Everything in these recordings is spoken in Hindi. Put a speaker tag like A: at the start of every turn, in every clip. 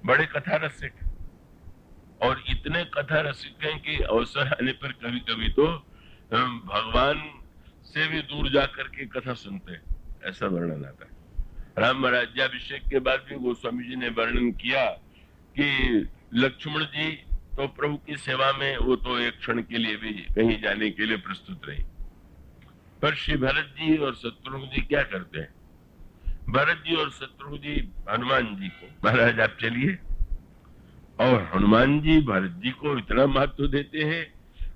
A: बड़े कथा रसिक, और इतने कथा रसिक हैं कि अवसर आने पर कभी कभी तो हम भगवान से भी दूर जाकर के कथा सुनते हैं, ऐसा वर्णन आता है। राम राज्याभिषेक के बाद भी गोस्वामी जी ने वर्णन किया कि लक्ष्मण जी तो प्रभु की सेवा में, वो तो एक क्षण के लिए भी कहीं जाने के लिए प्रस्तुत रहे, पर श्री भरत जी और शत्रुघ्न जी क्या करते हैं? भरत जी और शत्रुघ्न जी हनुमान जी को, महाराज आप चलिए, और हनुमान जी भरत जी को इतना महत्व देते हैं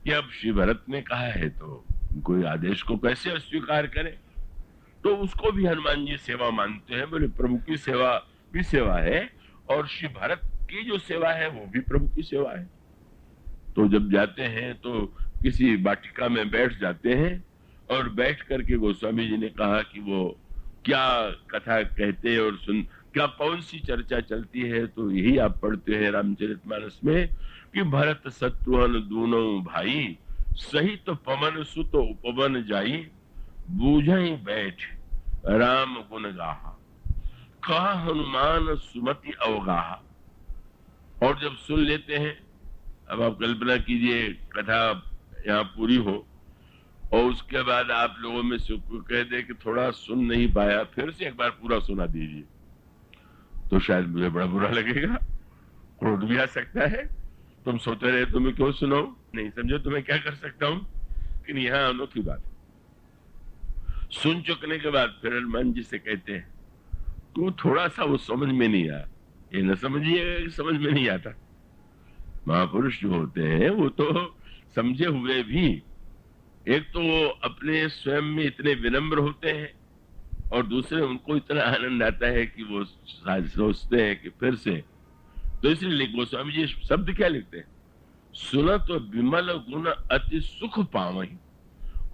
A: कि अब श्री भरत ने कहा है तो कोई आदेश को कैसे अस्वीकार करे, तो उसको भी हनुमान जी सेवा मानते हैं। बोले प्रभु की सेवा भी सेवा है, और श्री भरत की जो सेवा है वो भी प्रभु की सेवा है। तो जब जाते हैं तो किसी वाटिका में बैठ जाते हैं, और बैठ करके गोस्वामी जी ने कहा कि वो क्या कथा कहते हैं और सुन, क्या कौन सी चर्चा चलती है, तो यही आप पढ़ते हैं रामचरितमानस में कि भरत शत्रुघ्न दोनों भाई, सहित तो पवन सुत उपवन जाई, बूझई बैठ राम गुण गाहा, कहा हनुमान सुमति अवगाहा। और जब सुन लेते हैं, अब आप कल्पना कीजिए कथा यहाँ पूरी हो और उसके बाद आप लोगों में से कोई कह दे कि थोड़ा सुन नहीं पाया, फिर से एक बार पूरा सुना दीजिए, तो शायद मुझे बड़ा बुरा लगेगा, क्रोध भी आ सकता है। तुम सोते रहे तुम्हें क्यों सुनाऊं, नहीं समझो तुम्हें क्या कर सकता हूं। लेकिन यहाँ अनोखी बात है, सुन चुकने के बाद फिर हनुमान जी से कहते हैं तो थोड़ा सा वो समझ में नहीं आया, ये न समझिए समझ में नहीं आता। महापुरुष जो होते हैं वो तो समझे हुए भी, एक तो वो अपने स्वयं में इतने विनम्र होते हैं, और दूसरे उनको इतना आनंद आता है कि वो सोचते हैं कि फिर से, तो इसलिए गोस्वामी जी शब्द क्या लिखते हैं, सुना तो विमल गुण अति सुख पावही,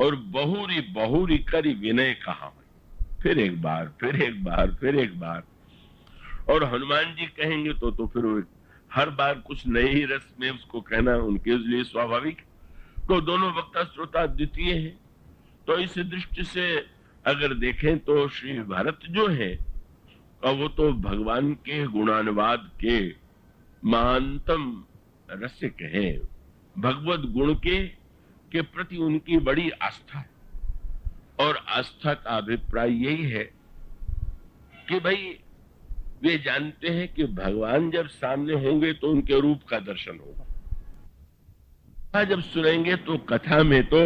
A: और बहुरी बहुरी करी विनय कहा, फिर एक बार फिर एक बार फिर एक बार। और हनुमान जी कहेंगे तो फिर हर बार कुछ नए ही रस में उसको कहना उनके लिए स्वाभाविक। तो दोनों वक्ता श्रोता द्वितीय है, तो इस दृष्टि से अगर देखें तो श्री भरत जो है वो तो भगवान के गुणानुवाद के महानतम रसिक है, भगवत गुण के प्रति उनकी बड़ी आस्था है, और आस्था का अभिप्राय यही है कि भाई वे जानते हैं कि भगवान जब सामने होंगे तो उनके रूप का दर्शन होगा, जब सुनेंगे तो कथा में तो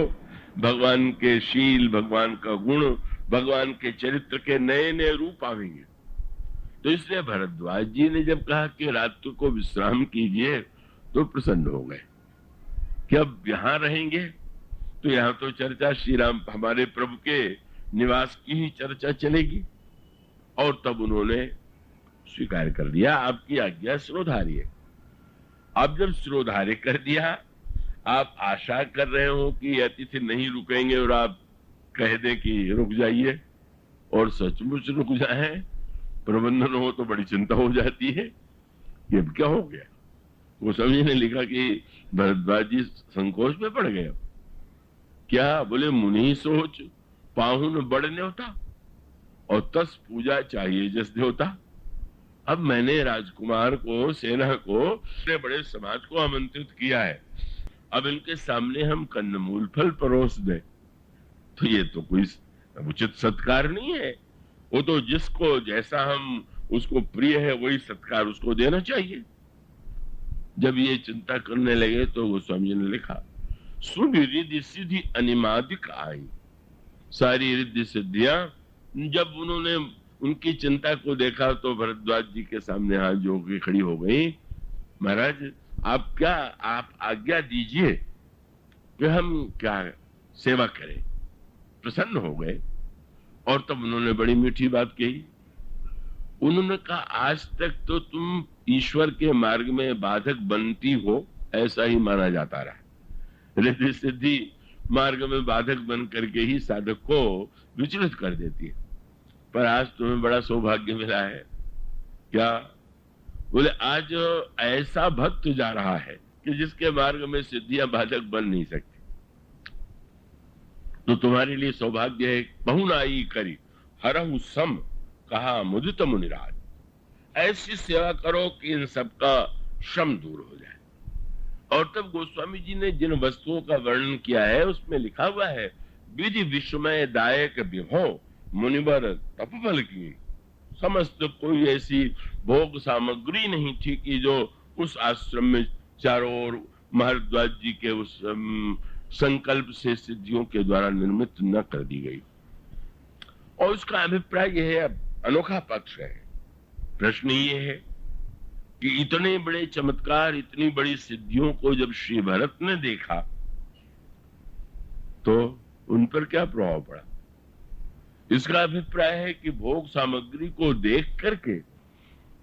A: भगवान के शील, भगवान का गुण, भगवान के चरित्र के नए नए रूप आवेंगे। तो इसलिए भरद्वाज जी ने जब कहा कि रात्रि को विश्राम कीजिए तो प्रसन्न हो गए कि अब यहां रहेंगे तो यहां तो चर्चा श्री राम हमारे प्रभु के निवास की ही चर्चा चलेगी। और तब उन्होंने स्वीकार कर लिया, आपकी आज्ञा श्रोधार्य। अब जब श्रोधार्य कर दिया, आप आशा कर रहे हो कि अतिथि नहीं रुकेंगे और आप कह दें कि रुक जाइए, और सचमुच रुक जाए, प्रबंधन हो तो बड़ी चिंता हो जाती है कि अब क्या हो गया। वो समझी ने लिखा कि भरद्वाज जी संकोच में पड़ गए। क्या बोले, मुनि सोच पाहुन बड़ न्योता, और तस पूजा चाहिए जस देवता। अब मैंने राजकुमार को, सेना को, इतने बड़े समाज को आमंत्रित किया है, अब इनके सामने हम कंदमूल फल परोस दें तो ये तो कोई उचित सत्कार नहीं है। वो तो जिसको जैसा हम उसको प्रिय है वही सत्कार उसको देना चाहिए। जब ये चिंता करने लगे तो गोस्वामी जी ने लिखा, सुन रिद्धि सिद्धि अनिमादिक आई, सारी रिद्धि सिद्धियां जब उन्होंने उनकी चिंता को देखा तो भरद्वाज जी के सामने हाथ जोड़ के खड़ी हो गई, महाराज आप आज्ञा दीजिए कि हम क्या सेवा करें। प्रसन्न हो गए, और तब उन्होंने बड़ी मीठी बात कही। उन्होंने कहा, आज तक तो तुम ईश्वर के मार्ग में बाधक बनती हो, ऐसा ही माना जाता रहा। रिद्धि सिद्धि मार्ग में बाधक बन करके ही साधक को विचलित कर देती है, पर आज तुम्हें बड़ा सौभाग्य मिला है। क्या बोले, आज ऐसा भक्त जा रहा है कि जिसके मार्ग में सिद्धियां बाधक बन नहीं सकती, तो तुम्हारे लिए सौभाग्य है। बहुनाई करी हरहु सम, कहा मुदित मुनिराज। ऐसी सेवा करो कि इन सबका श्रम दूर हो जाए। और तब गोस्वामी जी ने जिन वस्तुओं का वर्णन किया है उसमें लिखा हुआ है, विधि विस्मय दायक विभो मुनिवर तपबल की। समस्त कोई ऐसी भोग सामग्री नहीं थी कि जो उस आश्रम में चारों ओर महारद्वाज जी के उस संकल्प से सिद्धियों के द्वारा निर्मित न कर दी गई। और उसका अभिप्राय यह है, अनोखा पक्ष है। प्रश्न ये है कि इतने बड़े चमत्कार, इतनी बड़ी सिद्धियों को जब श्री भरत ने देखा तो उन पर क्या प्रभाव पड़ा। इसका अभिप्राय है कि भोग सामग्री को देख करके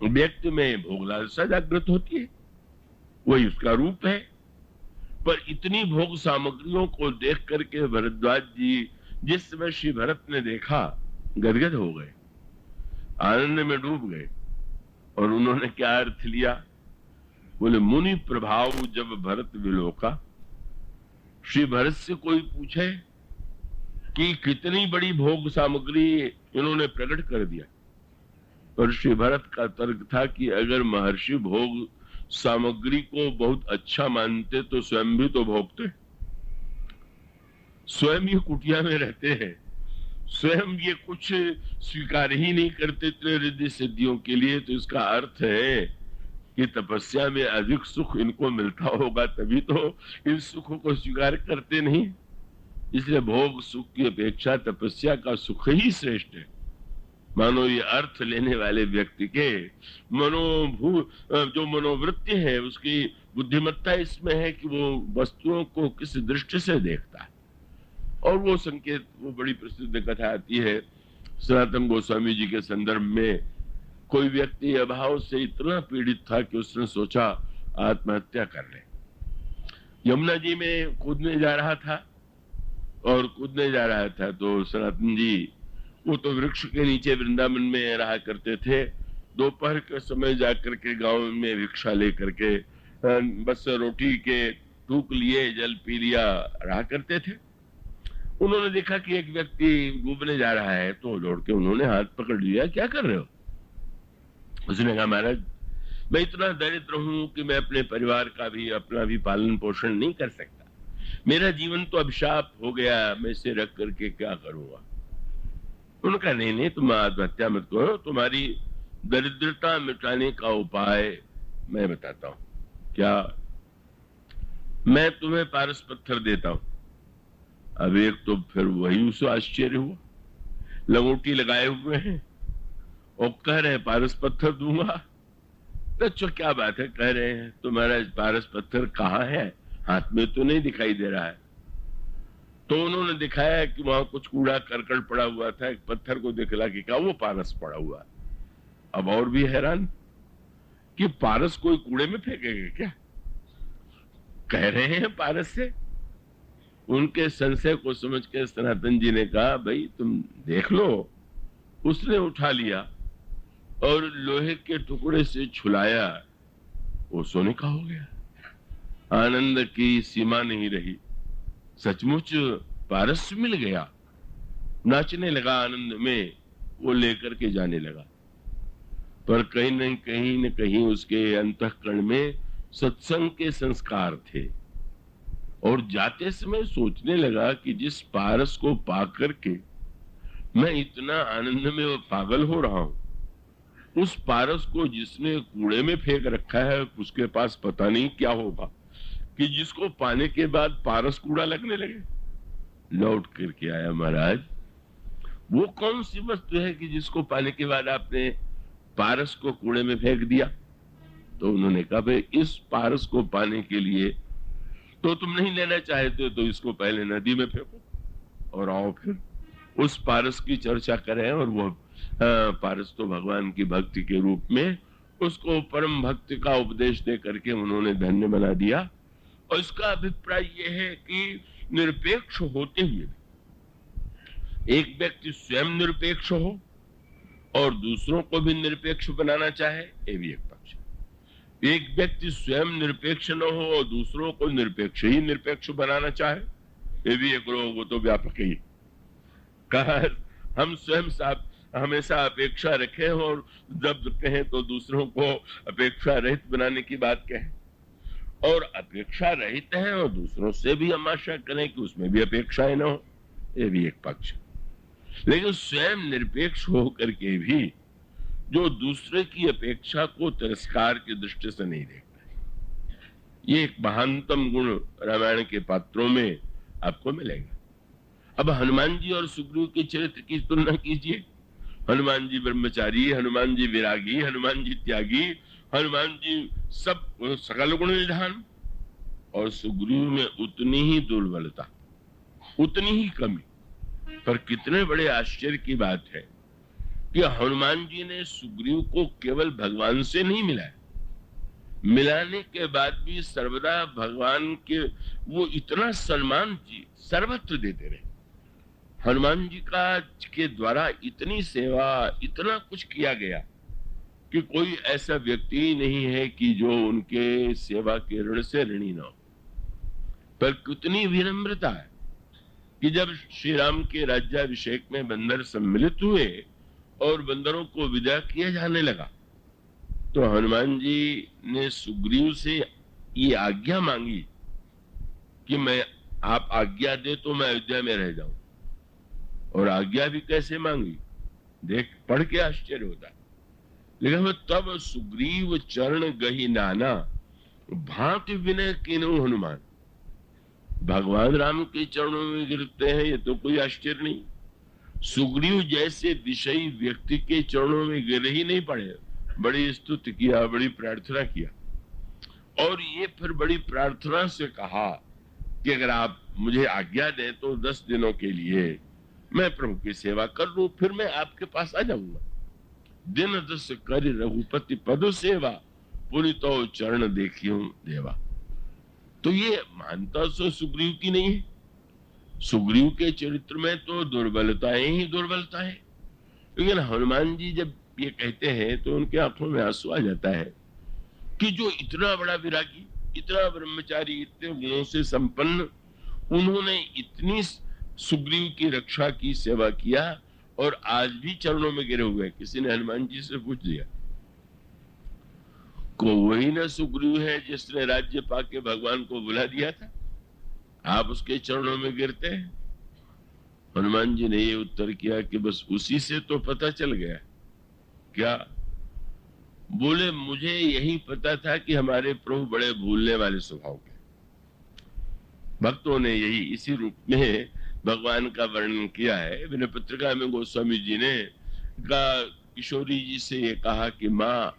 A: व्यक्ति में भोग लालसा जागृत होती है, वही उसका रूप है। पर इतनी भोग सामग्रियों को देख करके भरद्वाज जी जिस समय श्री भरत ने देखा, गदगद हो गए, आनंद में डूब गए। और उन्होंने क्या अर्थ लिया, बोले मुनि प्रभाव जब भरत विलोका। श्री भरत से कोई पूछे कि कितनी बड़ी भोग सामग्री इन्होंने प्रकट कर दिया, और श्री भरत का तर्क था कि अगर महर्षि भोग सामग्री को बहुत अच्छा मानते तो स्वयं भी तो भोगते। स्वयं ही कुटिया में रहते हैं, स्वयं ये कुछ स्वीकार ही नहीं करते इतने रिद्धि सिद्धियों के लिए। तो इसका अर्थ है कि तपस्या में अधिक सुख इनको मिलता होगा, तभी तो इन सुखों को स्वीकार करते नहीं। इसलिए भोग सुख की अपेक्षा तपस्या का सुख ही श्रेष्ठ है। मानो ये अर्थ लेने वाले व्यक्ति के जो मनोवृत्ति है, उसकी बुद्धिमत्ता इसमें है कि वो वस्तुओं को किस दृष्टि से देखता है। और वो संकेत, वो बड़ी प्रसिद्ध कथा आती है सनातन गोस्वामी जी के संदर्भ में। कोई व्यक्ति अभाव से इतना पीड़ित था कि उसने सोचा आत्महत्या कर ले। यमुना जी में कूदने जा रहा था, और कूदने जा रहा था तो सनातन जी, वो तो वृक्ष के नीचे वृंदावन में रहा करते थे, दोपहर के समय जाकर के गांव में भिक्षा लेकर के बस रोटी के टूक लिए, जल पी लिया, रहा करते थे। उन्होंने देखा कि एक व्यक्ति डूबने जा रहा है, तो दौड़ के उन्होंने हाथ पकड़ लिया, क्या कर रहे हो। उसने कहा महाराज, मैं इतना दरिद्र हूं कि मैं अपने परिवार का भी, अपना भी पालन पोषण नहीं कर सकता, मेरा जीवन तो अभिशाप हो गया, मैं इसे रख करके क्या करूंगा। उन्होंने कहा नहीं नहीं, तुम आत्महत्या मत करो, तुम्हारी दरिद्रता मिटाने का उपाय मैं बताता हूं। क्या? मैं तुम्हें पारस पत्थर देता हूं। अब एक तो फिर वही उसे आश्चर्य हुआ, लंगोटी लगाए हुए हैं और कह रहे हैं पारस पत्थर दूंगा। तो क्या बात है, कह रहे हैं तो महाराज पारस पत्थर कहाँ है, हाथ में तो नहीं दिखाई दे रहा है। तो उन्होंने दिखाया कि वहां कुछ कूड़ा करकट पड़ा हुआ था, एक पत्थर को दिखला कि क्या वो पारस पड़ा हुआ। अब और भी हैरान कि पारस कोई कूड़े में फेंकेगा क्या, कह रहे हैं पारस से। उनके संशय को समझ के सनातन जी ने कहा भाई तुम देख लो। उसने उठा लिया और लोहे के टुकड़े से छुलाया, वो सोने का हो गया। आनंद की सीमा नहीं रही, सचमुच पारस मिल गया। नाचने लगा आनंद में, वो लेकर के जाने लगा। पर कहीं न कहीं उसके अंतःकरण में सत्संग के संस्कार थे, और जाते समय सोचने लगा कि जिस पारस को पाकर के मैं इतना आनंद में पागल हो रहा हूं, उस पारस को जिसने कूड़े में फेंक रखा है उसके पास पता नहीं क्या होगा कि जिसको पाने के बाद पारस कूड़ा लगने लगे। लौट करके आया, महाराज वो कौन सी वस्तु है कि जिसको पाने के बाद आपने पारस को कूड़े में फेंक दिया। तो उन्होंने कहा भाई इस पारस को पाने के लिए तो तुम नहीं लेना चाहते तो इसको पहले नदी में फेंको और आओ फिर उस पारस की चर्चा करें। और वो पारस तो भगवान की भक्ति के रूप में उसको परम भक्ति का उपदेश दे करके उन्होंने धन्य बना दिया। और इसका अभिप्राय यह है कि निरपेक्ष होते हुए एक व्यक्ति स्वयं निरपेक्ष हो और दूसरों को भी निरपेक्ष बनाना चाहे, ये भी एक पक्ष है। एक व्यक्ति स्वयं निरपेक्ष न हो और दूसरों को निरपेक्ष ही निरपेक्ष बनाना चाहे, ये भी एक रोग, वो तो व्यापक ही। कहा हम स्वयं हमेशा अपेक्षा रखें और जब कहें तो दूसरों को अपेक्षा रहित बनाने की बात कहें, और अपेक्षा रहित है और दूसरों से भी हम आशा करें कि उसमें भी अपेक्षाएं न हो, ये भी एक पक्ष। लेकिन स्वयं निरपेक्ष होकर के भी जो दूसरे की अपेक्षा को तिरस्कार की दृष्टि से नहीं देखता, ये एक महानतम गुण रामायण के पात्रों में आपको मिलेगा। अब हनुमान जी और सुग्रीव के चरित्र की तुलना कीजिए। हनुमान जी ब्रह्मचारी, हनुमान जी विरागी, हनुमान जी त्यागी, हनुमान जी सब सकल गुण निधान, और सुग्रीव में उतनी ही दुर्बलता, उतनी ही कमी। पर कितने बड़े आश्चर्य की बात है कि हनुमान जी ने सुग्रीव को केवल भगवान से नहीं मिलाया, मिलाने के बाद भी सर्वदा भगवान के वो इतना सम्मान जी सर्वत्र देते रहे। हनुमान जी का के द्वारा इतनी सेवा, इतना कुछ किया गया कि कोई ऐसा व्यक्ति ही नहीं है कि जो उनके सेवा के ऋण से ऋणी न हो। पर कितनी विनम्रता है कि जब श्री राम के राज्याभिषेक में बंदर सम्मिलित हुए और बंदरों को विदा किया जाने लगा, तो हनुमान जी ने सुग्रीव से ये आज्ञा मांगी कि मैं आप आज्ञा दे तो मैं अयोध्या में रह जाऊं। और आज्ञा भी कैसे मांगी, देख पढ़ के आश्चर्य होता है। लेकिन तब सुग्रीव चरण गही नाना, भांति विनय कीन्हु हनुमान। भगवान राम के चरणों में गिरते हैं, ये तो कोई आश्चर्य नहीं। सुग्रीव जैसे विषयी व्यक्ति के चरणों में गिर ही नहीं पड़े, बड़ी स्तुति किया, बड़ी प्रार्थना किया। और ये फिर बड़ी प्रार्थना से कहा कि अगर आप मुझे आज्ञा दें तो 10 दिनों के लिए मैं प्रभु की सेवा कर लूं, फिर मैं आपके पास आ जाऊंगा। दिन 10 कर रघुपति पद सेवा, पूरी तो चरण देखियो देवा। तो ये मानता सो सुग्रीव की नहीं है। सुग्रीव के चरित्र में तो दुर्बलताएं ही दुर्बलताएं। लेकिन हनुमान जी जब ये कहते हैं तो उनके आंखों में आंसू आ जाता है कि जो इतना बड़ा विरागी, इतना ब्रह्मचारी, इतने गुणों से संपन्न, उन्होंने इतनी सुग्रीव की रक्षा की, सेवा किया, और आज भी चरणों में गिरे हुए। किसी ने हनुमान जी से पूछ दिया को वही ना सुग्रीव है जिसने राज्य पाके भगवान को बुला दिया था, आप उसके चरणों में गिरते हैं? हनुमान जी ने ये उत्तर किया कि बस उसी से तो पता चल गया। क्या बोले? मुझे यही पता था कि हमारे प्रभु बड़े भूलने वाले स्वभाव के। भक्तों ने यही इसी रूप में भगवान का वर्णन किया है। विनय पत्रिका में गोस्वामी जी ने किशोरी जी से ये कहा कि माँ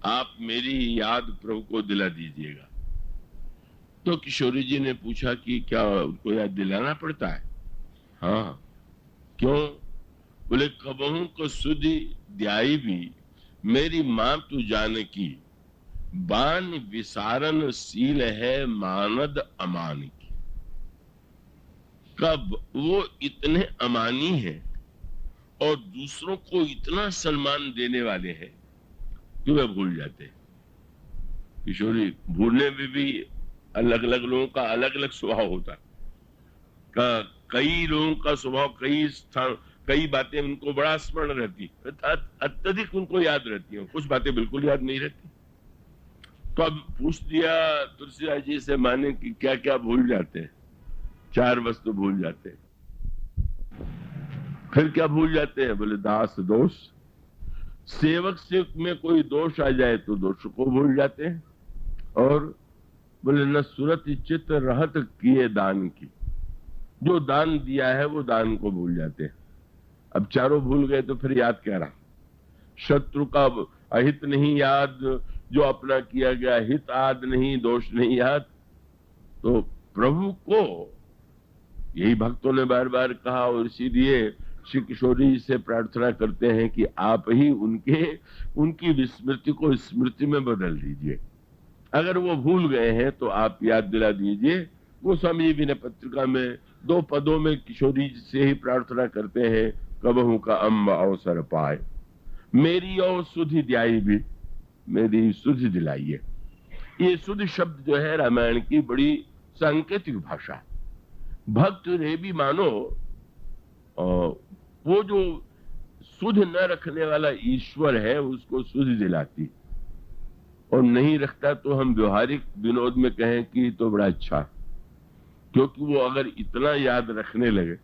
A: आप मेरी याद प्रभु को दिला दीजिएगा। तो किशोरी जी ने पूछा कि क्या उनको याद दिलाना पड़ता है? हाँ। क्यों? बोले कबहू को सुधि द्याई भी मेरी मां तू जान की, बान विसारन सील है मानद अमान की। कब वो इतने अमानी हैं और दूसरों को इतना सम्मान देने वाले हैं कि वे भूल जाते हैं। किशोरी भूलने में भी अलग अलग लोगों का अलग अलग स्वभाव होता है। कई लोगों का स्वभाव, कई बातें उनको बड़ा स्मरण रहती, अत्यधिक उनको याद रहती हैं, कुछ बातें बिल्कुल याद नहीं रहती। तो अब पूछ दिया तुलसीदास जी से माने कि क्या क्या भूल जाते हैं? 4 वस्तु भूल जाते हैं। फिर क्या भूल जाते हैं? बोले दास दोष, सेवक से में कोई दोष आ जाए तो दोष को भूल जाते हैं। और बोले न सुरत चित्त रहत किए दान की, जो दान दिया है वो दान को भूल जाते हैं। अब चारों भूल गए तो फिर याद क्या रहा? शत्रु का अहित नहीं याद, जो अपना किया गया हित आद नहीं, दोष नहीं याद। तो प्रभु को यही भक्तों ने बार बार कहा, और इसीलिए श्री किशोरी से प्रार्थना करते हैं कि आप ही उनकी विस्मृति को स्मृति में बदल दीजिए। अगर वो भूल गए हैं तो आप याद दिला दीजिए। वो स्वामी विनय पत्रिका में 2 पदों में किशोरी से ही प्रार्थना करते हैं, कबहू का अम्ब अवसर पाए, मेरी और सुधि द्याई भी, मेरी सुधि दिलाइए। ये सुधि शब्द जो है रामायण की बड़ी सांकेतिक भाषा। भक्त ने भी मानो वो जो सुध न रखने वाला ईश्वर है, उसको सुध दिलाती, और नहीं रखता तो हम व्यवहारिक विनोद में कहें कि तो बड़ा अच्छा, क्योंकि वो अगर इतना याद रखने लगे,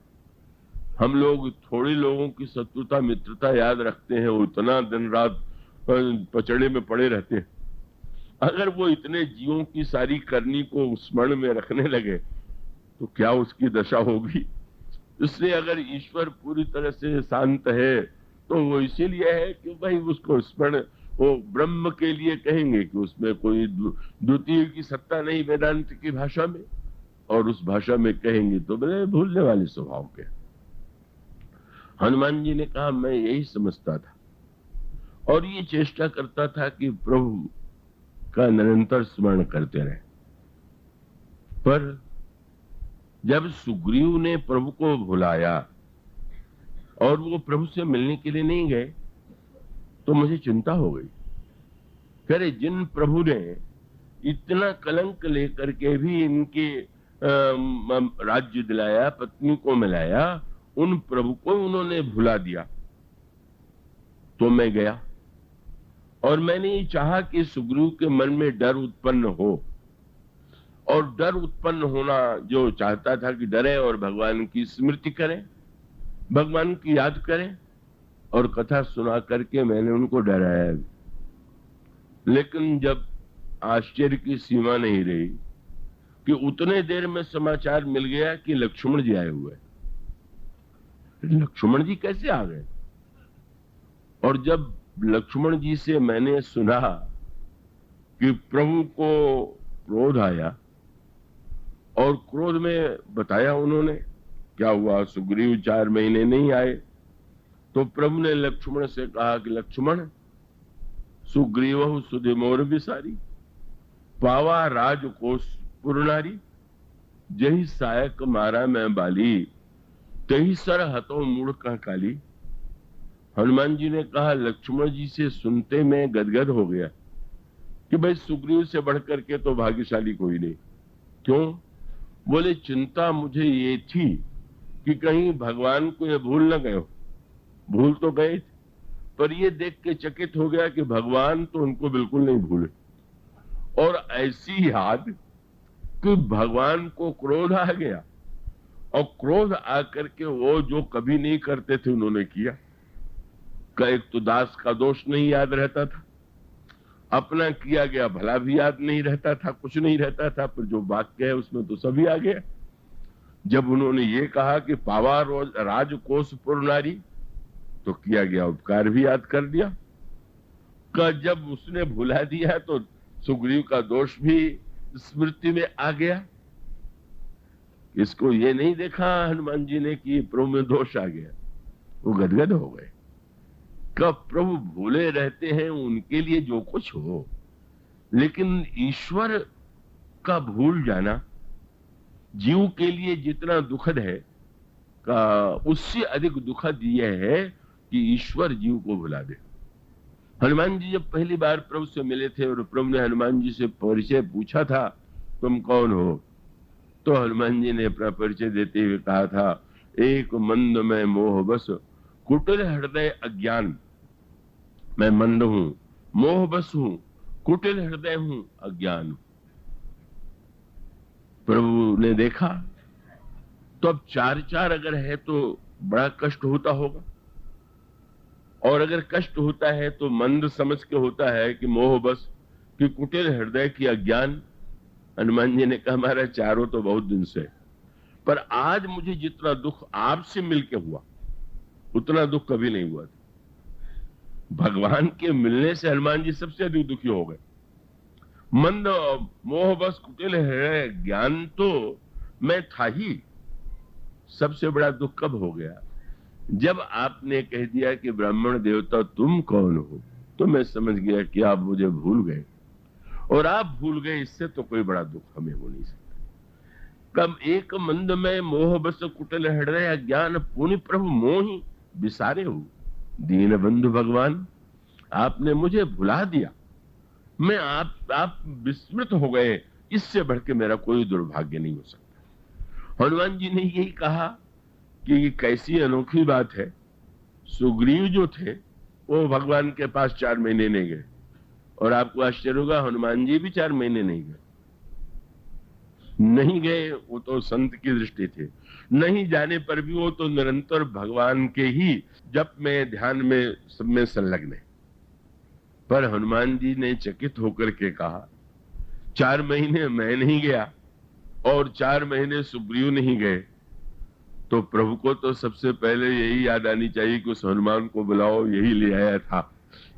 A: हम लोग थोड़े लोगों की शत्रुता मित्रता याद रखते हैं, वो इतना दिन रात पचड़े में पड़े रहते हैं। अगर वो इतने जीवों की सारी करनी को स्मरण में रखने लगे तो क्या उसकी दशा होगी। इसलिए अगर ईश्वर पूरी तरह से शांत है तो वो इसीलिए है कि भाई उसको स्मरण, वो ब्रह्म के लिए कहेंगे कि उसमें कोई द्वितीय की सत्ता नहीं वेदांत की भाषा में, और उस भाषा में कहेंगे तो बड़े भूलने वाले स्वभाव के। हनुमान जी ने कहा मैं यही समझता था और ये चेष्टा करता था कि प्रभु का निरंतर स्मरण करते रहे, पर जब सुग्रीव ने प्रभु को भुलाया और वो प्रभु से मिलने के लिए नहीं गए तो मुझे चिंता हो गई। अरे जिन प्रभु ने इतना कलंक लेकर के भी इनके राज्य दिलाया, पत्नी को मिलाया, उन प्रभु को उन्होंने भुला दिया। तो मैं गया और मैंने ये चाहा कि सुग्रीव के मन में डर उत्पन्न हो, और डर उत्पन्न होना जो चाहता था कि डरे और भगवान की स्मृति करें, भगवान की याद करें, और कथा सुना करके मैंने उनको डराया। लेकिन जब आश्चर्य की सीमा नहीं रही कि उतने देर में समाचार मिल गया कि लक्ष्मण जी आए हुए। लक्ष्मण जी कैसे आ गए? और जब लक्ष्मण जी से मैंने सुना कि प्रभु को क्रोध आया, और क्रोध में बताया उन्होंने क्या हुआ, सुग्रीव 4 महीने नहीं आए, तो प्रभु ने लक्ष्मण से कहा कि लक्ष्मण, सुग्रीव सुधिमोर विसारी, पावा राजकोष पुरनारी, जही सायक मारा मैं बाली, तही सर हतो मूढ़ का काली। हनुमान जी ने कहा लक्ष्मण जी से सुनते मैं गदगद हो गया कि भाई सुग्रीव से बढ़कर के तो भाग्यशाली कोई नहीं। क्यों? बोले चिंता मुझे ये थी कि कहीं भगवान को ये भूल न गए हो। भूल तो गए थे, पर ये देख के चकित हो गया कि भगवान तो उनको बिल्कुल नहीं भूले, और ऐसी याद कि भगवान को क्रोध आ गया, और क्रोध आकर के वो जो कभी नहीं करते थे उन्होंने किया। एक तो दास का दोष नहीं याद रहता था, अपना किया गया भला भी याद नहीं रहता था, कुछ नहीं रहता था, पर जो वाक्य है उसमें तो सभी आ गया। जब उन्होंने ये कहा कि पावा राजकोष पुरनारी, तो किया गया उपकार भी याद कर दिया। जब उसने भुला दिया तो सुग्रीव का दोष भी स्मृति में आ गया। इसको ये नहीं देखा हनुमान जी ने कि प्रभु में दोष आ गया, वो गदगद हो गए। कब प्रभु भूले रहते हैं उनके लिए जो कुछ हो, लेकिन ईश्वर का भूल जाना जीव के लिए जितना दुखद है, का उससे अधिक दुखद यह है कि ईश्वर जीव को भुला दे। हनुमान जी जब पहली बार प्रभु से मिले थे और प्रभु ने हनुमान जी से परिचय पूछा था, तुम कौन हो, तो हनुमान जी ने अपना परिचय देते हुए कहा था, एक मंद में मोह बस कुटिल हृदय अज्ञान। मैं मंद हूं, मोह बस हूं, कुटिल हृदय हूं, अज्ञान। प्रभु ने देखा तो अब 4 अगर है तो बड़ा कष्ट होता होगा, और अगर कष्ट होता है तो मंद समझ के होता है कि मोह बस, कि कुटिल हृदय की अज्ञान। हनुमान जी ने कहा हमारा 4 तो बहुत दिन से, पर आज मुझे जितना दुख आपसे मिलके हुआ उतना दुख कभी नहीं हुआ था। भगवान के मिलने से हनुमान जी सबसे अधिक दुखी हो गए। मंद मोह बस कुटिल है ज्ञान तो मैं था ही। सबसे बड़ा दुख कब हो गया? जब आपने कह दिया कि ब्राह्मण देवता तुम कौन हो, तो मैं समझ गया कि आप मुझे भूल गए, और आप भूल गए इससे तो कोई बड़ा दुख हमें हो नहीं सकता। कब एक मंद में मोह बस कुटिल हृदय अज्ञान, पुनि प्रभु मोहि विसारे हो, दीन बंधु भगवान आपने मुझे भुला दिया, मैं आप विस्मृत हो गए, इससे बढ़ के मेरा कोई दुर्भाग्य नहीं हो सकता। हनुमान जी ने यही कहा कि कैसी अनोखी बात है, सुग्रीव जो थे वो भगवान के पास 4 महीने नहीं गए, और आपको आश्चर्य होगा हनुमान जी भी 4 महीने नहीं गए। वो तो संत की दृष्टि थी, नहीं जाने पर भी वो तो निरंतर भगवान के ही जप में, ध्यान में, सब में संलग्न है। पर हनुमान जी ने चकित होकर के कहा 4 महीने मैं नहीं गया और 4 महीने सुग्रीव नहीं गए, तो प्रभु को तो सबसे पहले यही याद आनी चाहिए कि उस हनुमान को बुलाओ, यही ले आया था,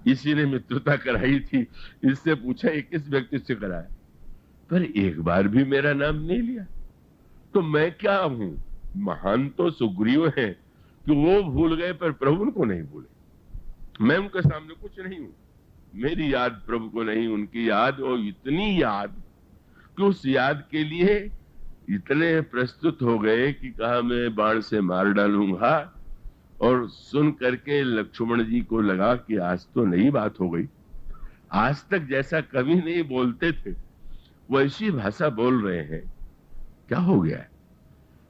A: इसी ने मित्रता कराई थी। इससे पूछा ये किस व्यक्ति से कराया, पर एक बार भी मेरा नाम नहीं लिया, तो मैं क्या हूं? महान तो सुग्रीव है कि वो भूल गए पर प्रभु उनको नहीं भूले। मैं उनके सामने कुछ नहीं हूं, मेरी याद प्रभु को नहीं, उनकी याद, और इतनी याद कि उस याद के लिए इतने प्रस्तुत हो गए कि कहा मैं बाण से मार डालूंगा। और सुन करके लक्ष्मण जी को लगा कि आज तो नई बात हो गई, आज तक जैसा कभी नहीं बोलते थे वैसी भाषा बोल रहे हैं, क्या हो गया है?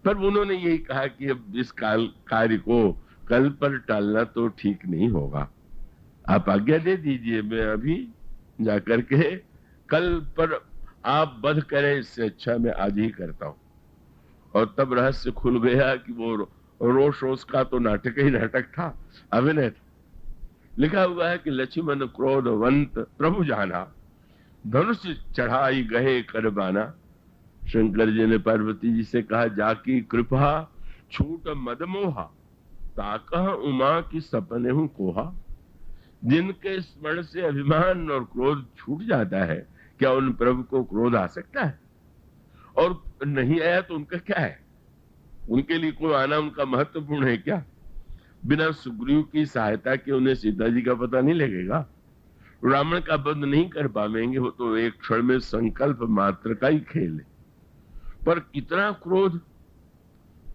A: पर उन्होंने यही कहा कि अब इस कार्य को कल पर टालना तो ठीक नहीं होगा, आप आज्ञा दे दीजिए, मैं अभी जाकर के कल पर आप वध करें, इससे अच्छा मैं आज ही करता हूं। और तब रहस्य खुल गया कि वो रोष का तो नाटक ही नाटक था, अभिनय था। लिखा हुआ है कि लक्ष्मण क्रोधवंत प्रभु जाना, धनुष चढ़ाई गए करबाना। शंकर जी ने पार्वती जी से कहा जाकी कृपा छूट मदमोहा, ताकह उमा की सपने हूं कोहा। जिनके स्मरण से अभिमान और क्रोध छूट जाता है, क्या उन प्रभु को क्रोध आ सकता है? और नहीं आया तो उनका क्या है? उनके लिए कोई आना उनका महत्वपूर्ण है क्या? बिना सुग्रीव की सहायता के उन्हें सीता जी का पता नहीं लगेगा, रावण का वध नहीं कर पाएंगे, वो तो एक क्षण में संकल्प मात्र का ही खेल है। पर कितना क्रोध!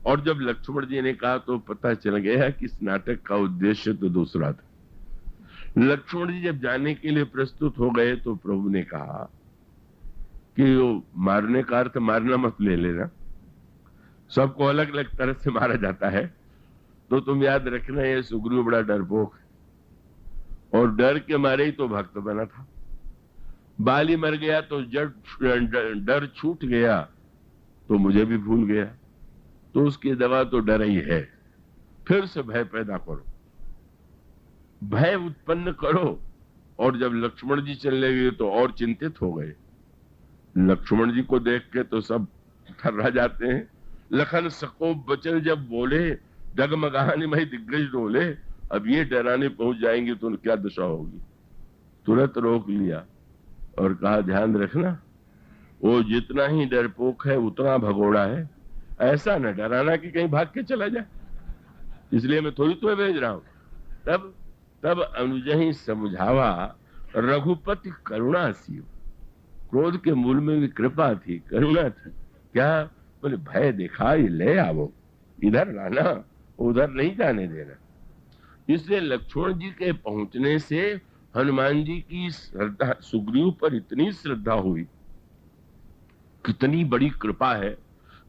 A: और जब लक्ष्मण जी ने कहा तो पता चल गया कि इस नाटक का उद्देश्य तो दूसरा था। लक्ष्मण जी जब जाने के लिए प्रस्तुत हो गए तो प्रभु ने कहा कि वो मारने का अर्थ मारना मत ले लेना, सबको अलग अलग तरह से मारा जाता है, तो तुम याद रखना ये सुग्रीव बड़ा डरपोक है, और डर के मारे ही तो भक्त बना था। बाली मर गया तो डर छूट गया तो मुझे भी भूल गया, तो उसकी दवा तो डर ही है। फिर से भय पैदा करो, भय उत्पन्न करो। और जब लक्ष्मण जी चलने गए तो और चिंतित हो गए। लक्ष्मण जी को देख के तो सब थर्रा जाते हैं। लखन सकोप बचन जब बोले, डगमगाने में दिग्गज डोले, अब ये डराने पहुंच जाएंगे तो क्या दशा होगी। तुरंत रोक लिया और कहा ध्यान रखना, वो जितना ही डरपोक है उतना भगोड़ा है, ऐसा न डराना कि कहीं भाग के चला जाए, इसलिए मैं थोड़ी तुम्हें भेज रहा हूं। तब अनुज ही समझावा, रघुपति करुणा सीव। क्रोध के मूल में भी कृपा थी, करुणा थी। क्या? बोले भय दिखाई ले आवो, इधर लाना, उधर नहीं जाने देना। इसलिए लक्ष्मण जी के पहुंचने से हनुमान जी की श्रद्धा, सुग्रीव पर इतनी श्रद्धा हुई, कितनी बड़ी कृपा है।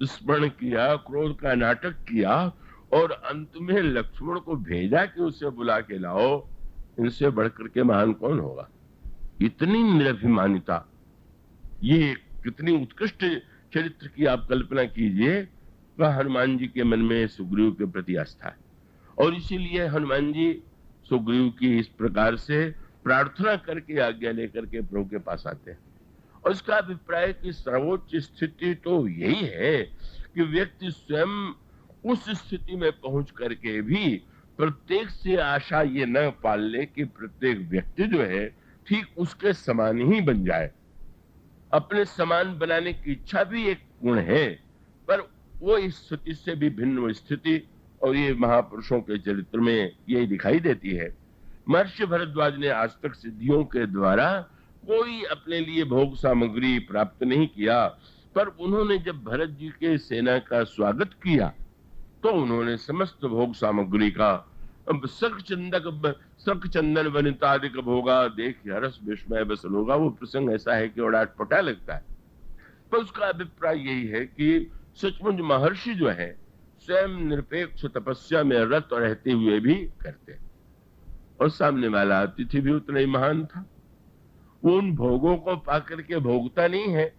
A: स्मरण किया, क्रोध का नाटक किया, और अंत में लक्ष्मण को भेजा कि उसे बुला के लाओ। इनसे बढ़कर के महान कौन होगा? इतनी निरभिमानिता, ये कितनी उत्कृष्ट चरित्र की आप कल्पना कीजिए। वह हनुमान जी के मन में सुग्रीव के प्रति आस्था है, और इसीलिए हनुमान जी सुग्रीव की इस प्रकार से प्रार्थना करके आज्ञा लेकर के प्रभु के पास आते हैं। और उसका अभिप्राय कि सर्वोच्च स्थिति तो यही है कि व्यक्ति स्वयं उस स्थिति में पहुंच करके भी प्रत्येक से आशा ये न पाल ले कि प्रत्येक व्यक्ति जो है ठीक उसके समान ही बन जाए। अपने समान बनाने की इच्छा भी एक गुण है, पर वो इस स्थिति से भी भिन्न स्थिति, और ये महापुरुषों के चरित्र में यही दिखाई देती है। महर्षि भरद्वाज ने आज तक सिद्धियों के द्वारा कोई अपने लिए भोग सामग्री प्राप्त नहीं किया, पर उन्होंने जब भरत जी के सेना का स्वागत किया तो उन्होंने समस्त भोग सामग्री का सक चंदन वनितादिक भोगा, देख हरस विस्मय बस लोगा। वो प्रसंग ऐसा है कि बड़ा अटपटा लगता है, पर उसका अभिप्राय यही है कि सचमुच महर्षि जो है स्वयं निरपेक्ष तपस्या में रत रहते हुए भी करते हैं। और सामने वाला अतिथि भी उतना ही महान था। वो उन भोगों को पाकर के भोगता नहीं है,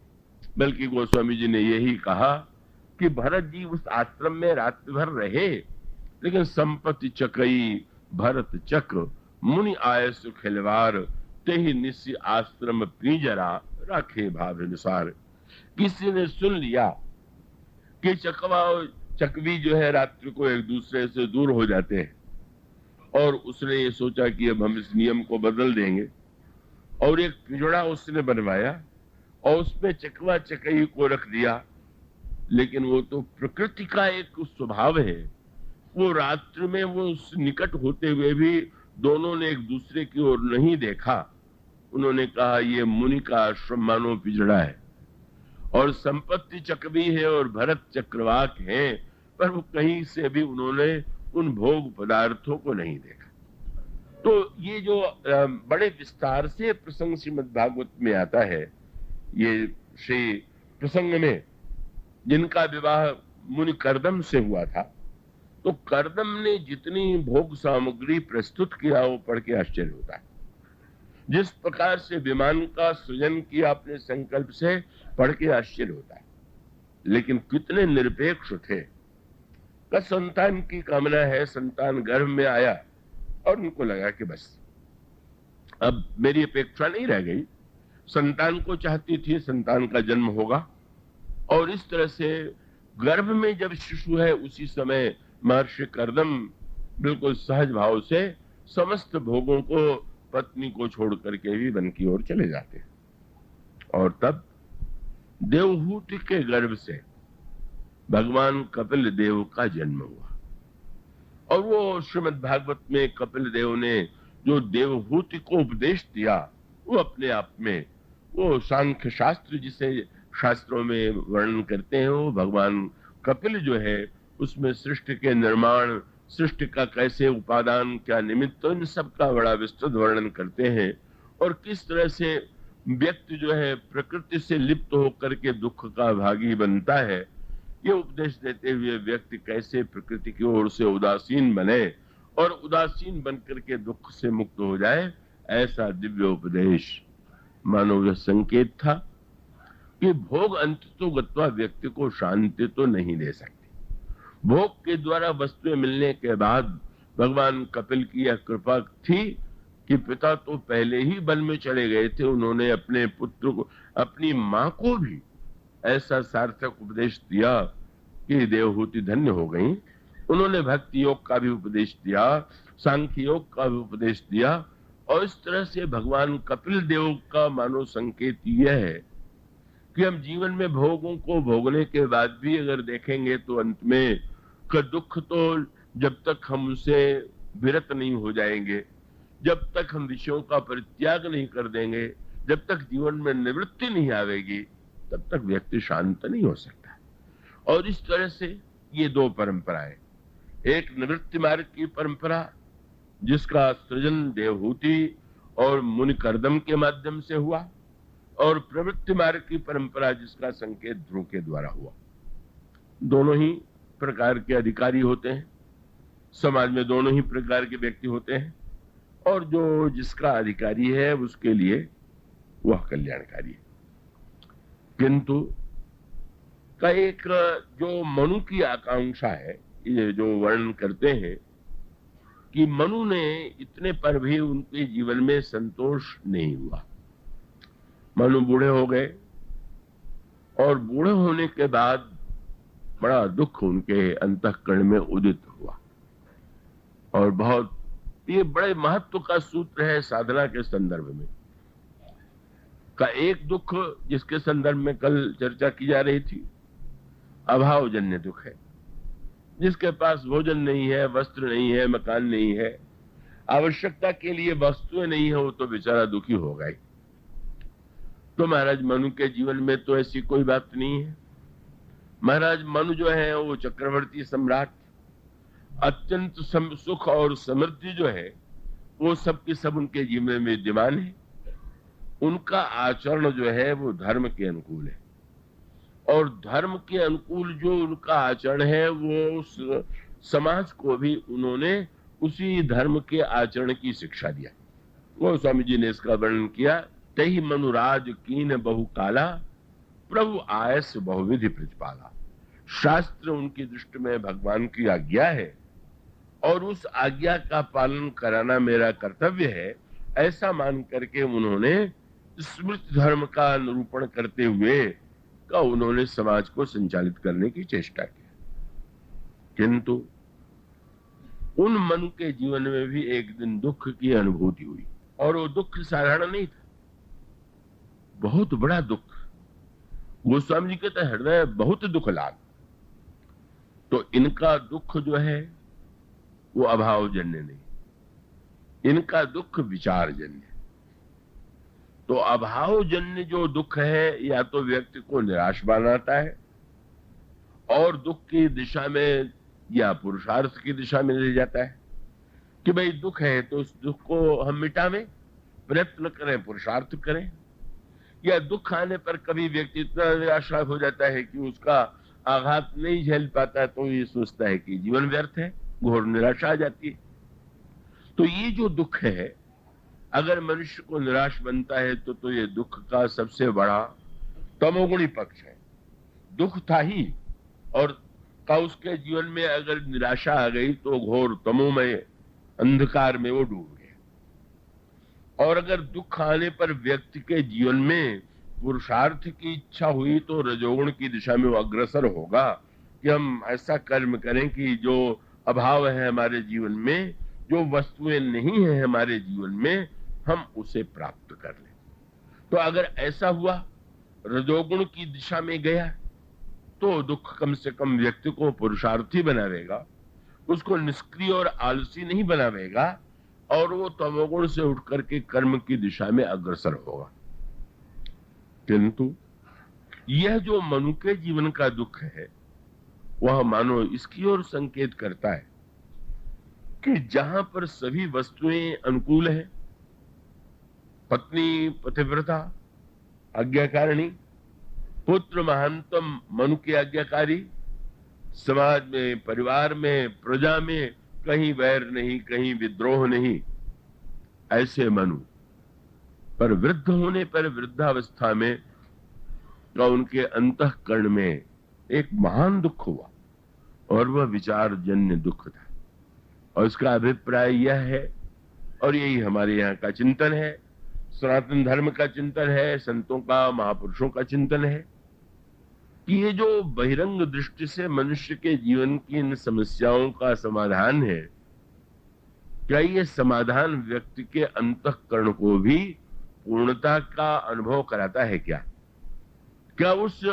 A: बल्कि गोस्वामी जी ने यही कहा कि भरत जी उस आश्रम में रात भर रहे, लेकिन संपत्ति चकई भरत चक मुनि आय सुखिलवार तेहि निस्य आश्रम पिंजरा राखे भाव अनुसार। किसी ने सुन लिया कि चकवा और चकवी जो है रात्रि को एक दूसरे से दूर हो जाते हैं, और उसने ये सोचा कि अब हम इस नियम को बदल देंगे, और एक पिंजड़ा उसने बनवाया और उसमें चकवा चकई को रख दिया। लेकिन वो तो प्रकृति का एक स्वभाव है, वो रात्रि में वो उस निकट होते हुए भी दोनों ने एक दूसरे की ओर नहीं देखा। उन्होंने कहा ये मुनि का आश्रम मानो पिंजड़ा है, और संपत्ति चकवी है और भरत चक्रवाक है, पर वो कहीं से भी उन्होंने उन भोग पदार्थों को नहीं देखा। तो ये जो बड़े विस्तार से प्रसंग श्रीमद् भागवत में आता है, ये श्री प्रसंग में जिनका विवाह मुनि कर्दम से हुआ था, तो कर्दम ने जितनी भोग सामग्री प्रस्तुत किया वो पढ़ के आश्चर्य होता है। जिस प्रकार से विमान का सृजन किया अपने संकल्प से, पढ़ के आश्चर्य होता है। लेकिन कितने निरपेक्ष थे। का संतान की कामना है, संतान गर्भ में आया और उनको लगा कि बस अब मेरी अपेक्षा नहीं रह गई, संतान को चाहती थी संतान का जन्म होगा। और इस तरह से गर्भ में जब शिशु है उसी समय महर्षि कर्दम बिल्कुल सहज भाव से समस्त भोगों को पत्नी को छोड़ करके भी वन की ओर चले जाते हैं। और तब देवहूति के गर्भ से भगवान कपिल देव का जन्म हुआ। और वो श्रीमद् भागवत में कपिल देव ने जो देवहूति को उपदेश दिया, वो अपने आप में वो सांख्य शास्त्र जिसे शास्त्रों में वर्णन करते हैं, वो भगवान कपिल जो है उसमें सृष्टि के निर्माण, सृष्टि का कैसे उपादान, क्या निमित्त, इन सब का बड़ा विस्तृत वर्णन करते हैं। और किस तरह से व्यक्ति जो है प्रकृति से लिप्त होकर के दुख का भागी बनता है, ये उपदेश देते हुए व्यक्ति कैसे प्रकृति की ओर से उदासीन बने और उदासीन बनकर के दुख से मुक्त हो जाए, ऐसा दिव्य उपदेश मानो यह संकेत था कि भोग अंततो गत्वा व्यक्ति को शांति तो नहीं दे सकती। भोग के द्वारा वस्तुएं मिलने के बाद भगवान कपिल की यह कृपा थी कि पिता तो पहले ही वन में चले गए थे, उन्होंने अपने पुत्र को, अपनी मां को भी ऐसा सार्थक उपदेश दिया कि देवहूति धन्य हो गई। उन्होंने भक्ति योग का भी उपदेश दिया, सांख्य योग का भी उपदेश दिया। और इस तरह से भगवान कपिल देव का मानो संकेत यह है कि हम जीवन में भोगों को भोगने के बाद भी अगर देखेंगे तो अंत में का दुख तो जब तक हम उसे विरत नहीं हो जाएंगे, जब तक हम विषयों का परित्याग नहीं कर देंगे, जब तक जीवन में निवृत्ति नहीं आवेगी, तब तक व्यक्ति शांत नहीं हो सकता। और इस तरह से ये दो परंपराएं, एक निवृत्ति मार्ग की परंपरा जिसका सृजन देवहूति और मुनि कर्दम के माध्यम से हुआ, और प्रवृत्ति मार्ग की परंपरा जिसका संकेत ध्रुव के द्वारा हुआ। दोनों ही प्रकार के अधिकारी होते हैं, समाज में दोनों ही प्रकार के व्यक्ति होते हैं, और जो जिसका अधिकारी है उसके लिए वह कल्याणकारी है। किंतु का एक जो मनु की आकांक्षा है, ये जो वर्णन करते हैं कि मनु ने इतने पर भी उनके जीवन में संतोष नहीं हुआ। मनु बूढ़े हो गए और बूढ़े होने के बाद बड़ा दुख उनके अंतःकरण में उदित हुआ। और बहुत ये बड़े महत्व का सूत्र है साधना के संदर्भ में। का एक दुख जिसके संदर्भ में कल चर्चा की जा रही थी, अभावजन्य दुख है। जिसके पास भोजन नहीं है, वस्त्र नहीं है, मकान नहीं है, आवश्यकता के लिए वस्तुएं नहीं है, वो तो बेचारा दुखी होगा ही। तो महाराज मनु के जीवन में तो ऐसी कोई बात नहीं है। महाराज मनु जो है वो चक्रवर्ती सम्राट, अत्यंत सुख और समृद्धि जो है वो सब के सब उनके जीवन में विद्यमान है। उनका आचरण जो है वो धर्म के अनुकूल है। और धर्म के अनुकूल जो उनका आचरण है वो उस समाज को भी उन्होंने उसी धर्म के आचरण की शिक्षा दिया। वो स्वामी जी ने इसका वर्णन किया, तही मनुराज कीन बहु काला, प्रभु आयस बहुविधि प्रतिपाला। शास्त्र उनकी दृष्टि में भगवान की आज्ञा है और उस आज्ञा का पालन कराना मेरा कर्तव्य है, ऐसा मान करके उन्होंने स्मृति धर्म का निरूपण करते हुए का उन्होंने समाज को संचालित करने की चेष्टा की। किंतु उन मनु के जीवन में भी एक दिन दुख की अनुभूति हुई, और वो दुख साधारण नहीं था, बहुत बड़ा दुख। गोस्वामी जी कहते हृदय बहुत दुख लाग। तो इनका दुख जो है वो अभावजन्य नहीं, इनका दुख विचारजन्य। तो अभावजन्य जो दुख है या तो व्यक्ति को निराश बनाता है और दुख की दिशा में या पुरुषार्थ की दिशा में ले जाता है कि भाई दुख है तो उस दुख को हम मिटावें, प्रयत्न करें, पुरुषार्थ करें। या दुख आने पर कभी व्यक्ति इतना निराशा हो जाता है कि उसका आघात नहीं झेल पाता, तो ये सोचता है कि जीवन व्यर्थ है, घोर निराशा आ जाती है। तो ये जो दुख है, अगर मनुष्य को निराश बनता है तो ये दुख का सबसे बड़ा तमोगुणी पक्ष है। दुख था ही, और का उसके जीवन में अगर निराशा आ गई तो घोर तमोमय अंधकार में वो डूब गया। और अगर दुख आने पर व्यक्ति के जीवन में पुरुषार्थ की इच्छा हुई तो रजोगुण की दिशा में वो अग्रसर होगा कि हम ऐसा कर्म करें कि जो अभाव है हमारे जीवन में, जो वस्तुएं नहीं है हमारे जीवन में, हम उसे प्राप्त कर लें। तो अगर ऐसा हुआ, रजोगुण की दिशा में गया, तो दुख कम से कम व्यक्ति को पुरुषार्थी बनावेगा, उसको निष्क्रिय और आलसी नहीं बनावेगा, और वो तमोगुण से उठ करके कर्म की दिशा में अग्रसर होगा। किंतु यह जो मनु के जीवन का दुख है, वह मानो इसकी ओर संकेत करता है कि जहां पर सभी वस्तुएं अनुकूल हैं, पत्नी पतिव्रता आज्ञाकारिणी, पुत्र महानतम मनु के आज्ञाकारी, समाज में, परिवार में, प्रजा में कहीं वैर नहीं, कहीं विद्रोह नहीं, ऐसे मनु पर वृद्ध होने पर वृद्धावस्था में का उनके अंतःकरण में एक महान दुख हुआ, और वह विचारजन्य दुख था। और इसका अभिप्राय यह है, और यही हमारे यहाँ का चिंतन है, सनातन धर्म का चिंतन है, संतों का, महापुरुषों का चिंतन है, कि ये जो बहिरंग दृष्टि से मनुष्य के जीवन की इन समस्याओं का समाधान है, क्या ये समाधान व्यक्ति के अंतःकरण को भी पूर्णता का अनुभव कराता है? क्या उस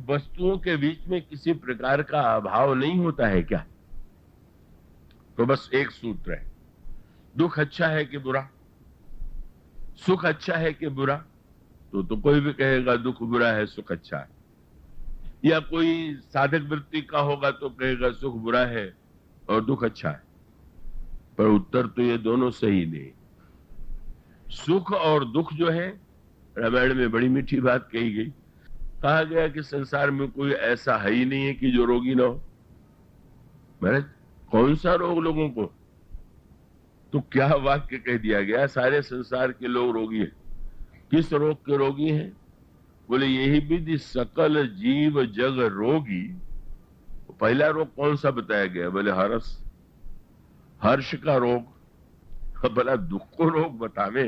A: वस्तुओं के बीच में किसी प्रकार का अभाव नहीं होता है क्या? तो बस एक सूत्र है, दुख अच्छा है कि बुरा, सुख अच्छा है कि बुरा? तो कोई भी कहेगा दुख बुरा है, सुख अच्छा है। या कोई साधक वृत्ति का होगा तो कहेगा सुख बुरा है और दुख अच्छा है। पर उत्तर तो ये दोनों सही नहीं। सुख और दुख जो है, रामायण में बड़ी मीठी बात कही गई, कहा गया कि संसार में कोई ऐसा है ही नहीं है कि जो रोगी ना हो। महाराज, कौन सा रोग लोगों को? तो क्या वाक्य कह दिया गया, सारे संसार के लोग रोगी हैं। किस रोग के रोगी हैं? बोले यही विधि सकल जीव जग रोगी। पहला रोग कौन सा बताया गया? बोले हर्ष, हर्ष का रोग। भला दुख को रोग बतावे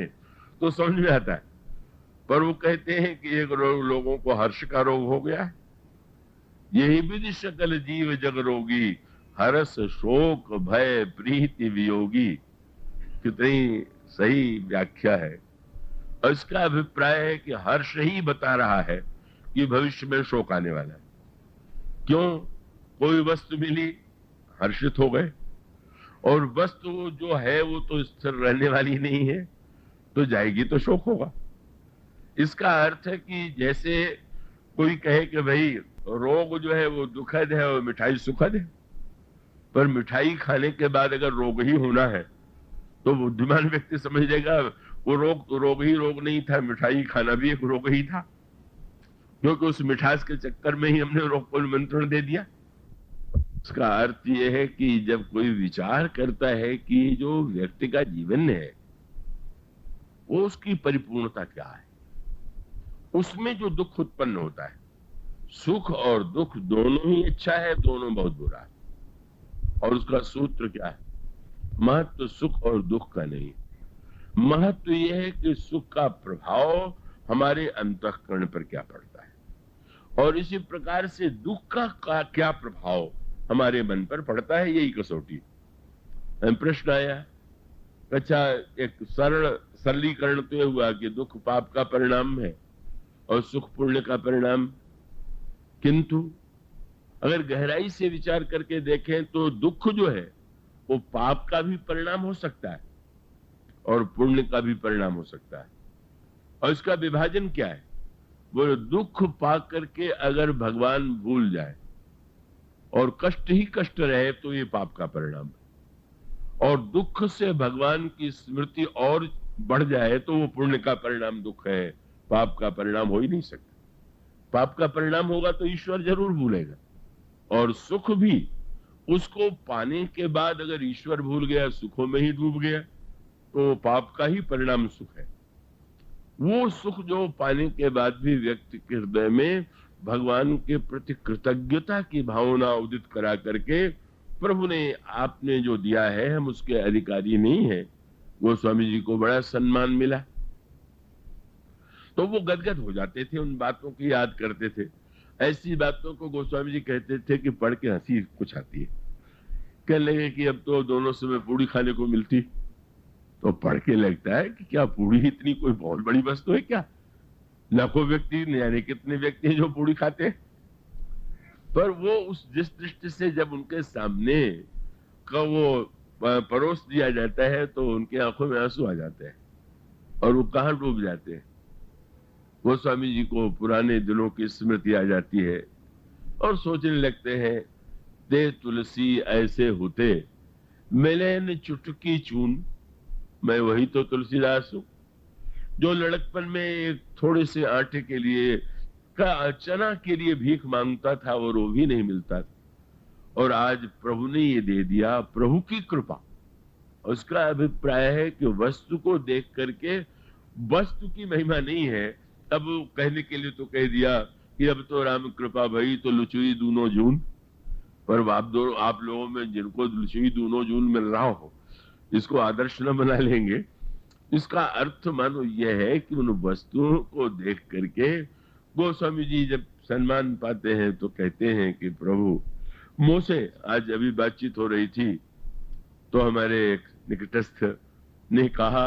A: तो समझ में आता है, पर वो कहते हैं कि एक लोगों को हर्ष का रोग हो गया। यही विधि सकल जीव जग रोगी, हर्ष शोक भय प्रीति वियोगी। कितनी सही व्याख्या है। और इसका अभिप्राय है कि हर्ष ही बता रहा है कि भविष्य में शोक आने वाला है। क्यों? कोई वस्तु मिली, हर्षित हो गए, और वस्तु जो है वो तो स्थिर रहने वाली नहीं है, तो जाएगी तो शोक होगा। इसका अर्थ है कि जैसे कोई कहे कि भाई रोग जो है वो दुखद है और मिठाई सुखद है, पर मिठाई खाने के बाद अगर रोग ही होना है तो बुद्धिमान व्यक्ति समझ लेगा वो रोग तो रोग ही रोग नहीं था, मिठाई खाना भी एक रोग ही था। क्योंकि उस मिठास के चक्कर में ही हमने रोग को निमंत्रण दे दिया। इसका अर्थ यह है कि जब कोई विचार करता है कि जो व्यक्ति का जीवन है वो उसकी परिपूर्णता क्या है, उसमें जो दुख उत्पन्न होता है, सुख और दुख दोनों ही अच्छा है, दोनों बहुत बुरा है, और उसका सूत्र क्या है? महत्व सुख और दुख का नहीं, महत्व यह है कि सुख का प्रभाव हमारे अंतःकरण पर क्या पड़ता है, और इसी प्रकार से दुख का क्या प्रभाव हमारे मन पर पड़ता है, यही कसौटी। प्रश्न आया, अच्छा एक सरलीकरण तो यह हुआ कि दुख पाप का परिणाम है और सुख पुण्य का परिणाम, किंतु अगर गहराई से विचार करके देखें तो दुख जो है वो पाप का भी परिणाम हो सकता है और पुण्य का भी परिणाम हो सकता है। और इसका विभाजन क्या है? वो दुख पा करके अगर भगवान भूल जाए और कष्ट ही कष्ट रहे तो ये पाप का परिणाम है, और दुख से भगवान की स्मृति और बढ़ जाए तो वो पुण्य का परिणाम दुख है, पाप का परिणाम हो ही नहीं सकता। पाप का परिणाम होगा तो ईश्वर जरूर भूलेगा, और सुख भी उसको पाने के बाद अगर ईश्वर भूल गया, सुखों में ही डूब गया, तो पाप का ही परिणाम सुख है। वो सुख जो पाने के बाद भी व्यक्ति के हृदय में भगवान के प्रति कृतज्ञता की भावना उदित करा करके प्रभु ने आपने जो दिया है हम उसके अधिकारी नहीं है, गोस्वामी जी को बड़ा सम्मान मिला, तो वो गदगद हो जाते थे, उन बातों की याद करते थे। ऐसी बातों को गोस्वामी जी कहते थे कि पढ़ के हंसी कुछ आती है। कहने लगे कि अब तो दोनों समय पूड़ी खाने को मिलती, तो पढ़ के लगता है कि क्या पूड़ी इतनी कोई बहुत बड़ी वस्तु है क्या? लाखों व्यक्ति, यानी कितने व्यक्ति हैं जो पूड़ी खाते हैं। पर वो उस जिस दृष्टि से जब उनके सामने का वो परोस दिया जाता है तो उनकी आंखों में आंसू आ जाते हैं और वो कहां डूब जाते हैं। गोस्वामी जी को पुराने दिनों की स्मृति आ जाती है और सोचने लगते हैं, ते तुलसी ऐसे होते मिले न चुटकी चून, मैं वही तो तुलसीदास हूं जो लड़कपन में एक थोड़े से आटे के लिए का चना के लिए भीख मांगता था और वो भी नहीं मिलता था, और आज प्रभु ने ये दे दिया, प्रभु की कृपा। उसका अभिप्राय है कि वस्तु को देख करके, वस्तु की महिमा नहीं है, अब कहने के लिए तो कह दिया कि अब तो राम कृपा भई तो लुचुई दूनो जून, पर आप लोगों में जिनको लुचुई दूनो जून मिल रहा हो इसको आदर्श न बना लेंगे। इसका अर्थ मानो यह है कि उन वस्तुओं को देख करके गोस्वामी जी जब सम्मान पाते हैं तो कहते हैं कि प्रभु, मुझसे आज अभी बातचीत हो रही थी तो हमारे एक निकटस्थ ने कहा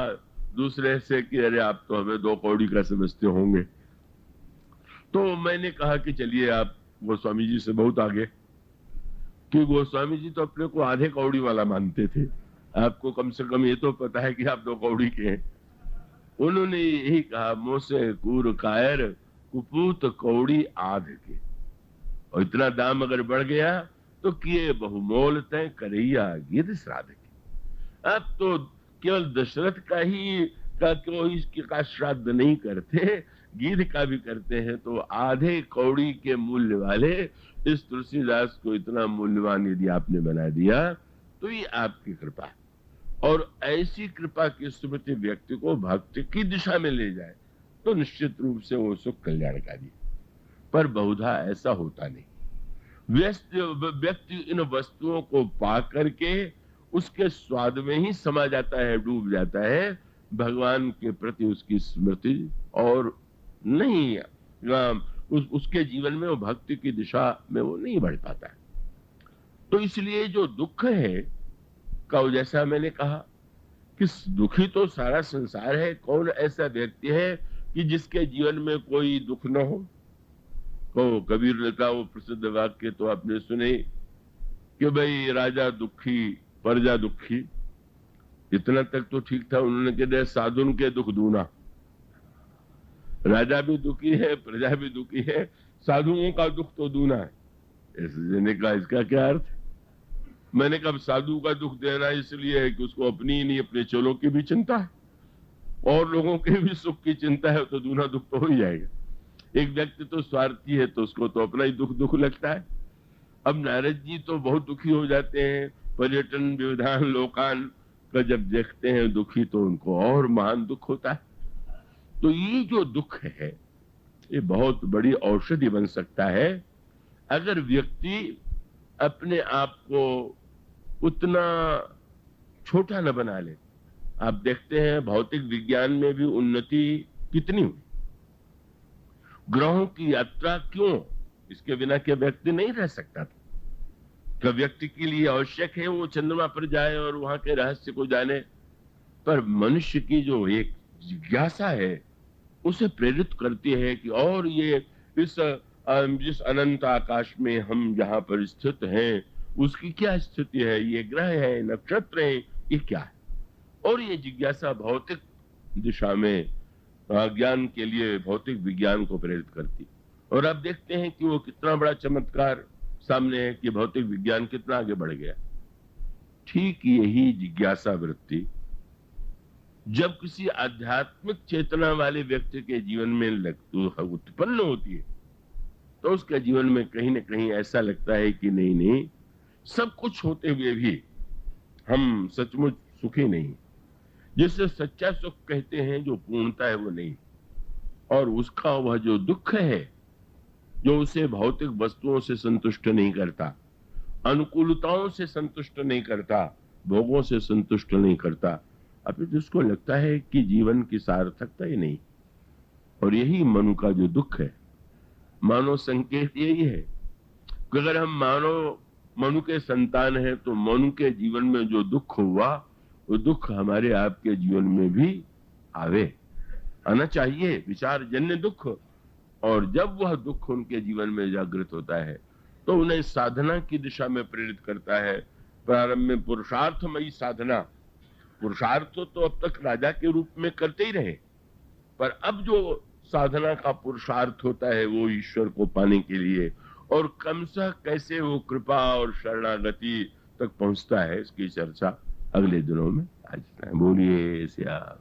A: दूसरे से कि अरे आप तो हमें 2 कौड़ी का समझते होंगे, तो मैंने कहा कि चलिए आप गोस्वामी जी से बहुत आगे, कि गोस्वामी जी तो अपने को आधे कौड़ी वाला मानते थे, आपको कम से कम ये तो पता है कि आप 2 कौड़ी के हैं। उन्होंने यही कहा, मुझसे कूर कायर कुपूत कौड़ी आध के, और इतना दाम अगर बढ़ गया तो किए बहुमोल तय करैया गिद्ध श्राद्ध के। अब तो केवल दशरथ का श्राद्ध नहीं करते, गिद्ध का भी करते हैं, तो आधे कौड़ी के मूल्य वाले इस तुलसीदास को इतना मूल्यवान यदि आपने बना दिया तो ये आपकी कृपा है। और ऐसी कृपा की स्मृति व्यक्ति को भक्ति की दिशा में ले जाए तो निश्चित रूप से वो सुख कल्याणकारी, पर बहुधा ऐसा होता नहीं। व्यक्ति इन वस्तुओं को पा करके उसके स्वाद में ही समा जाता है, डूब जाता है, भगवान के प्रति उसकी स्मृति और नहीं, उसके जीवन में वो भक्ति की दिशा में वो नहीं बढ़ पाता है। तो इसलिए जो दुख है का, जैसा मैंने कहा कि दुखी तो सारा संसार है, कौन ऐसा व्यक्ति है कि जिसके जीवन में कोई दुख न हो। तो कबीर ने कहा वो प्रसिद्ध वाक्य तो आपने सुने कि भाई राजा दुखी प्रजा दुखी, इतना तक तो ठीक था। उन्होंने कह दिया साधुन के दुख दूना, राजा भी दुखी है, प्रजा भी दुखी है, साधुओं का दुख तो दूना है। मैंने कहा इसका क्या अर्थ? मैंने कहा साधु का दुख देना इसलिए है कि उसको अपनी नहीं अपने चेलों की भी चिंता है और लोगों के भी सुख की चिंता है, तो दूना दुख तो हो ही जाएगा। एक व्यक्ति तो स्वार्थी है तो उसको तो अपना ही दुख दुख लगता है। अब नारद जी तो बहुत दुखी हो जाते हैं, पर्यटन विधान लोकान का जब देखते हैं दुखी तो उनको और महान दुख होता है। तो ये जो दुख है ये बहुत बड़ी औषधि बन सकता है अगर व्यक्ति अपने आप को उतना छोटा न बना ले। आप देखते हैं भौतिक विज्ञान में भी उन्नति कितनी हुई, ग्रहों की यात्रा क्यों, इसके बिना क्या व्यक्ति नहीं रह सकता था। क्या व्यक्ति के लिए आवश्यक है वो चंद्रमा पर जाए और वहां के रहस्य को जाने, पर मनुष्य की जो एक जिज्ञासा है उसे प्रेरित करती है कि और ये जिस अनंत आकाश में हम जहां पर स्थित हैं उसकी क्या स्थिति है, ये ग्रह है, नक्षत्र है, ये क्या है। और ये जिज्ञासा भौतिक दिशा में ज्ञान के लिए भौतिक विज्ञान को प्रेरित करती। और आप देखते हैं कि वो कितना बड़ा चमत्कार सामने है कि भौतिक विज्ञान कितना आगे बढ़ गया। ठीक यही जिज्ञासा वृत्ति जब किसी आध्यात्मिक चेतना वाले व्यक्ति के जीवन में उत्पन्न होती है तो उसके जीवन में कहीं ना कहीं ऐसा लगता है कि नहीं नहीं, सब कुछ होते हुए भी हम सचमुच सुखी नहीं। जिसे सच्चा सुख कहते हैं जो पूर्णता है वो नहीं, और उसका वह जो दुख है जो उसे भौतिक वस्तुओं से संतुष्ट नहीं करता, अनुकूलताओं से संतुष्ट नहीं करता, भोगों से संतुष्ट नहीं करता, अभी जिसको लगता है कि जीवन की सार्थकता ही नहीं। और यही मनु का जो दुख है, मानव संकेत यही है कि अगर हम मनु के संतान हैं तो मनु के जीवन में जो दुख हुआ वो दुख हमारे आपके जीवन में भी आना चाहिए, विचार जन्य दुख। और जब वह दुख उनके जीवन में जागृत होता है तो उन्हें साधना की दिशा में प्रेरित करता है। प्रारंभ में पुरुषार्थमयी साधना, पुरुषार्थ तो अब तक राजा के रूप में करते ही रहे, पर अब जो साधना का पुरुषार्थ होता है वो ईश्वर को पाने के लिए, और क्रमशः कैसे वो कृपा और शरणागति तक पहुंचता है इसकी चर्चा अगले दिनों में आज बोलिए श्याम।